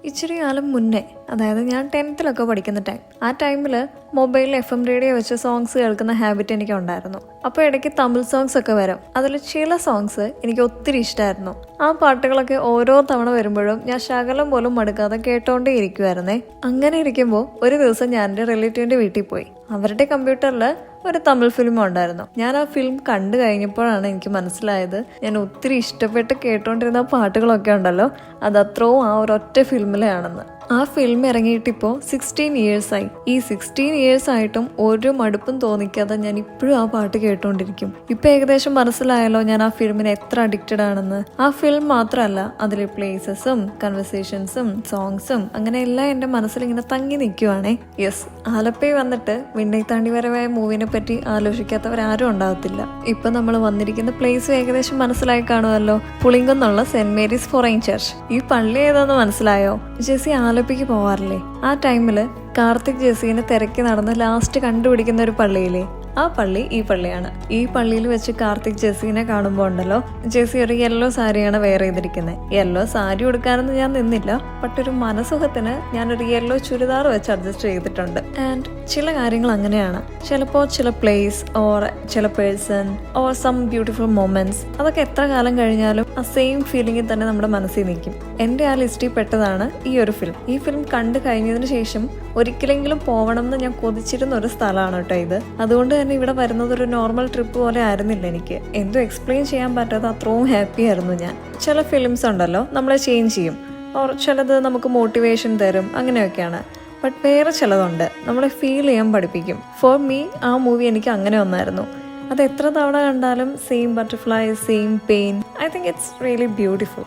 ഇച്ചിരി കാലം മുന്നേ, അതായത് ഞാൻ 10th പഠിക്കുന്ന ടൈം, ആ ടൈമിൽ മൊബൈലിൽ FM റേഡിയോ വെച്ച് സോങ്സ് കേൾക്കുന്ന ഹാബിറ്റ് എനിക്ക് ഉണ്ടായിരുന്നു. അപ്പോൾ ഇടയ്ക്ക് തമിഴ് സോങ്സ് ഒക്കെ വരും. അതിൽ ചില സോങ്സ് എനിക്ക് ഒത്തിരി ഇഷ്ടമായിരുന്നു. ആ പാട്ടുകളൊക്കെ ഓരോ തവണ വരുമ്പോഴും ഞാൻ ശകലം പോലും മടുക്കാതെ കേട്ടോണ്ടേ ഇരിക്കുമായിരുന്നേ. അങ്ങനെ ഇരിക്കുമ്പോൾ ഒരു ദിവസം ഞാൻ എൻ്റെ റിലേറ്റീവിൻ്റെ വീട്ടിൽ പോയി. അവരുടെ കമ്പ്യൂട്ടറിൽ ഒരു തമിഴ് ഫിലിം ഉണ്ടായിരുന്നു. ഞാൻ ആ ഫിലിം കണ്ടു കഴിഞ്ഞപ്പോഴാണ് എനിക്ക് മനസ്സിലായത്, ഞാൻ ഒത്തിരി ഇഷ്ടപ്പെട്ട് കേട്ടോണ്ടിരുന്ന പാട്ടുകളൊക്കെ ഉണ്ടല്ലോ, അതത്രയും ആ ഒരൊറ്റ ഫിലിമിലാണെന്ന്. ആ ഫിലിം ഇറങ്ങിയിട്ടിപ്പോൾ 16 years ആയി. ഈ 16 years ആയിട്ടും ഒരു മടുപ്പും തോന്നിക്കാതെ ഞാൻ ഇപ്പോഴും ആ പാട്ട് കേട്ടോണ്ടിരിക്കും. ഇപ്പം ഏകദേശം മനസ്സിലായല്ലോ ഞാൻ ആ ഫിലിമിന് എത്ര അഡിക്റ്റഡ് ആണെന്ന്. ആ ഫിലിം മാത്രമല്ല, അതിലെ പ്ലേസസും കൺവെർസേഷൻസും സോങ്സും അങ്ങനെ എല്ലാം എൻ്റെ മനസ്സിലിങ്ങനെ തങ്ങി നിൽക്കുവാണേ. യെസ്, ആലപ്പുഴ വന്നിട്ട് വിണ്ണൈ താണ്ടി വരവായ മൂവിനെ പറ്റി ആലോചിക്കാത്തവരാരും ഉണ്ടാകത്തില്ല. ഇപ്പൊ നമ്മൾ വന്നിരിക്കുന്ന പ്ലേസ് ഏകദേശം മനസ്സിലായി കാണുമല്ലോ. പുളിങ്കുന്നുള്ള സെന്റ് മേരീസ് ഫൊറൈൻ ചർച്ച്. ഈ പള്ളി ഏതാന്ന് മനസ്സിലായോ? ജെസ്സി ആലപ്പിക്ക് പോവാറില്ലേ? ആ ടൈമില് കാർത്തിക് ജെസ്സിനെ തിരക്കി നടന്ന് ലാസ്റ്റ് കണ്ടുപിടിക്കുന്ന ഒരു പള്ളിയില്ലേ, ആ പള്ളി ഈ പള്ളിയാണ്. ഈ പള്ളിയിൽ വെച്ച് കാർത്തിക് ജെസ്സിനെ കാണുമ്പോൾ ഉണ്ടല്ലോ, ജെസ്സി ഒരു യെല്ലോ സാരിയാണ് വെയർ ചെയ്തിരിക്കുന്നത്. യെല്ലോ സാരി ഉടുക്കാനൊന്നും ഞാൻ നിന്നില്ല, ബട്ട് ഒരു മനസുഖത്തിന് ഞാനൊരു യെല്ലോ ചുരിദാർ വെച്ച് അഡ്ജസ്റ്റ് ചെയ്തിട്ടുണ്ട്. ആൻഡ് ചില കാര്യങ്ങൾ അങ്ങനെയാണ്. ചിലപ്പോൾ ചില പ്ലേസ് ഓർ ചില person or some beautiful moments, അതൊക്കെ എത്ര കാലം കഴിഞ്ഞാലും ആ സെയിം ഫീലിംഗിൽ തന്നെ നമ്മുടെ മനസ്സിൽ നിൽക്കും. എൻ്റെ ആ ലിസ്റ്റിൽ പെട്ടതാണ് ഈ ഒരു ഫിലിം. ഈ ഫിലിം കണ്ടു കഴിഞ്ഞതിന് ശേഷം ഒരിക്കലെങ്കിലും പോകണം എന്ന് ഞാൻ കൊതിച്ചിരുന്ന ഒരു സ്ഥലമാണ് കേട്ടോ ഇത്. അതുകൊണ്ട് തന്നെ ഇവിടെ വരുന്നത് ഒരു നോർമൽ ട്രിപ്പ് പോലെ ആയിരുന്നില്ല എനിക്ക്. എന്തോ എക്സ്പ്ലെയിൻ ചെയ്യാൻ പറ്റാത്ത അത്രയും ഹാപ്പി ആയിരുന്നു ഞാൻ. ചില ഫിലിംസ് ഉണ്ടല്ലോ നമ്മളെ ചേഞ്ച് ചെയ്യും, ഓർ ചിലത് നമുക്ക് മോട്ടിവേഷൻ തരും, അങ്ങനെയൊക്കെയാണ്. ബട്ട് വേറെ ചിലതുണ്ട് നമ്മളെ ഫീൽ ചെയ്യാൻ പഠിപ്പിക്കും. ഫോർ മീ ആ മൂവി എനിക്ക് അങ്ങനെ ഒന്നായിരുന്നു. അത് എത്ര തവണ കണ്ടാലും same butterfly, same pain. I think it's really beautiful.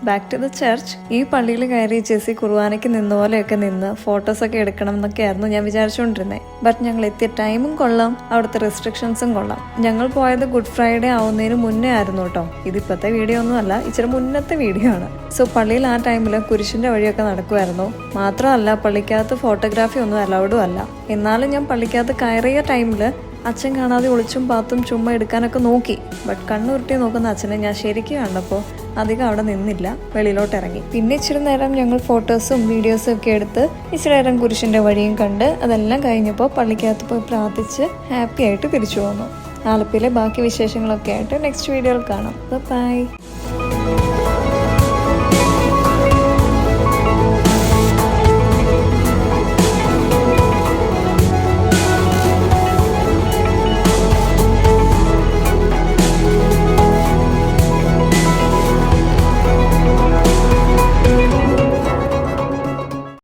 Back to the church. ഈ പള്ളിയിൽ കയറി ജെസ്സി കുർബാനയ്ക്ക് നിന്ന പോലെയൊക്കെ നിന്ന് ഫോട്ടോസൊക്കെ എടുക്കണം എന്നൊക്കെയായിരുന്നു ഞാൻ വിചാരിച്ചുകൊണ്ടിരുന്നത്. ബട്ട് ഞങ്ങൾ എത്തിയ ടൈമും കൊള്ളാം, അവിടുത്തെ റെസ്ട്രിക്ഷൻസും കൊള്ളാം. ഞങ്ങൾ പോയത് ഗുഡ് ഫ്രൈഡേ ആവുന്നതിന് മുന്നേ ആയിരുന്നു കേട്ടോ. ഇതിപ്പോഴത്തെ വീഡിയോ ഒന്നും അല്ല, ഇച്ചിരി മുന്നത്തെ വീഡിയോ ആണ്. സോ പള്ളിയിൽ ആ ടൈമിൽ കുരിശിന്റെ വഴിയൊക്കെ നടക്കുമായിരുന്നു. മാത്രമല്ല പള്ളിക്കകത്ത് ഫോട്ടോഗ്രാഫി ഒന്നും അലൗഡും അല്ല. എന്നാലും ഞാൻ പള്ളിക്കകത്ത് കയറിയ ടൈമിൽ അച്ഛൻ കാണാതെ ഒളിച്ചും പാത്തും ചുമ്മാ എടുക്കാനൊക്കെ നോക്കി. ബട്ട് കണ്ണുരുട്ടി നോക്കുന്ന അച്ഛനെ ഞാൻ ശരിക്കും കണ്ടപ്പോൾ അധികം അവിടെ നിന്നില്ല, വെളിയിലോട്ട് ഇറങ്ങി. പിന്നെ ഇച്ചിരി നേരം ഞങ്ങൾ ഫോട്ടോസും വീഡിയോസും ഒക്കെ എടുത്ത് ഇച്ചിരി നേരം കുരിശിൻ്റെ വഴിയും കണ്ട് അതെല്ലാം കഴിഞ്ഞപ്പോൾ പള്ളിക്കകത്ത് പോയി പ്രാർത്ഥിച്ച് ഹാപ്പി ആയിട്ട് തിരിച്ചു പോന്നു. ആലപ്പുഴയിലെ ബാക്കി വിശേഷങ്ങളൊക്കെ ആയിട്ട് നെക്സ്റ്റ് വീഡിയോയിൽ കാണാം. ബൈ.